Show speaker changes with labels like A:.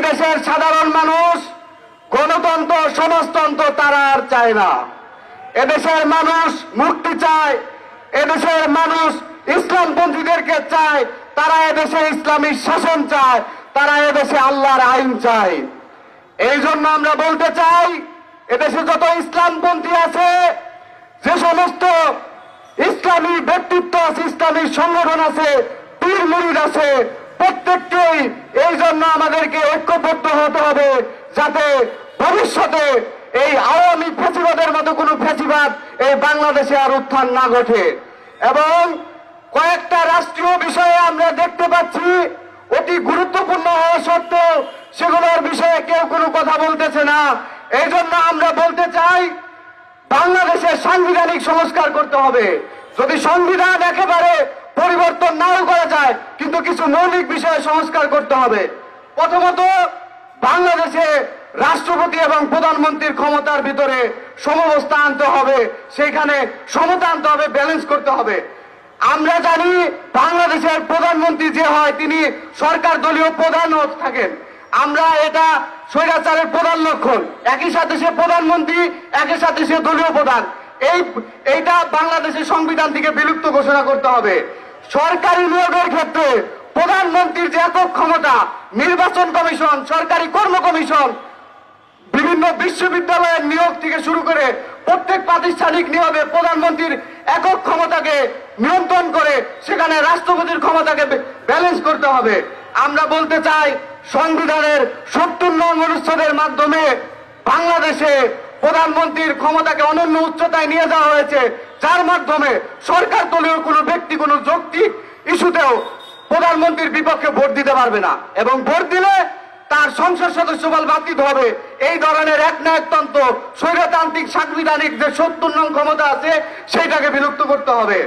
A: দেশের সাধারণ মানুষ গণতন্ত্র সমাজতন্ত্র তারা আর চায় না। এদেশের মানুষ মুক্তি চায়, এদেশের মানুষ ইসলামপন্থীদেরকে চায়, তারা এদেশে ইসলামী শাসন চায়, তারা এদেশে আল্লাহর আইন চায়। এই জন্য আমরা বলতে চাই, এদেশে যত ইসলামপন্থী আছে, যে সমস্ত ইসলামী ব্যক্তিত্ব আছে, ইসলামী সংগঠন আছে, পীর মুরিদ আছে, প্রত্যেককেই এই জন্য আমাদেরকে ঐক্যবদ্ধ হতে হবে, যাতে ভবিষ্যতে এই আওয়ামী ফ্যাসিবাদের মতো কোনো ফ্যাসিবাদ এই বাংলাদেশে আর উত্থান না ঘটে। এবং কয়েকটা রাষ্ট্রীয় বিষয়ে আমরা দেখতে পাচ্ছি অতি গুরুত্বপূর্ণ হওয়া সত্ত্বেও সেগুলোর বিষয়ে কেউ কোনো কথা বলতেছে না। এই জন্য আমরা বলতে চাই, বাংলাদেশের সাংবিধানিক সংস্কার করতে হবে। যদি সংবিধান একেবারে পরিবর্তন নাও করা যায়, কিন্তু কিছু মৌলিক বিষয়ে সংস্কার করতে হবে। প্রথমত, বাংলাদেশে রাষ্ট্রপতি এবং প্রধানমন্ত্রীর ক্ষমতার ভিতরে সমবস্থা আনতে হবে, সেইখানে সমতা আনতে হবে, ব্যালেন্স করতে হবে। আমরা জানি বাংলাদেশের প্রধানমন্ত্রী যে হয় তিনি সরকার দলীয় প্রধান থাকেন। আমরা এটা স্বৈরাচারের প্রধান লক্ষণ, একই সাথে সে প্রধানমন্ত্রী, একই সাথে সে দলীয় প্রধান। এইটা বাংলাদেশের সংবিধান থেকে বিলুপ্ত ঘোষণা করতে হবে। সরকারি নিয়োগের ক্ষেত্রে প্রধানমন্ত্রীর যে একক ক্ষমতা, নির্বাচন কমিশন, সরকারি কর্ম কমিশন, বিভিন্ন বিশ্ববিদ্যালয়ের নিয়োগ থেকে শুরু করে প্রত্যেক প্রাতিষ্ঠানিক নিয়োগে প্রধানমন্ত্রীর একক ক্ষমতাকে নিয়ন্ত্রণ করে সেখানে রাষ্ট্রপতির ক্ষমতাকে ব্যালেন্স করতে হবে। আমরা বলতে চাই, সংবিধানের ৭০ নং অনুচ্ছেদের মাধ্যমে বাংলাদেশে প্রধানমন্ত্রীর ক্ষমতাকে অনন্য উচ্চতায় নিয়ে যাওয়া হয়েছে, যার মাধ্যমে সরকার দলীয় কোনো ব্যক্তি কোনো যৌক্তিক ইস্যুতেও প্রধানমন্ত্রীর বিপক্ষে ভোট দিতে পারবে না, এবং ভোট দিলে তার সংসদ সদস্য বল বাতিল হবে। এই ধরনের একনায়কতন্ত্র, স্বৈরতান্ত্রিক সাংবিধানিক যে ৭০ নং ক্ষমতা আছে সেইটাকে বিলুপ্ত করতে হবে।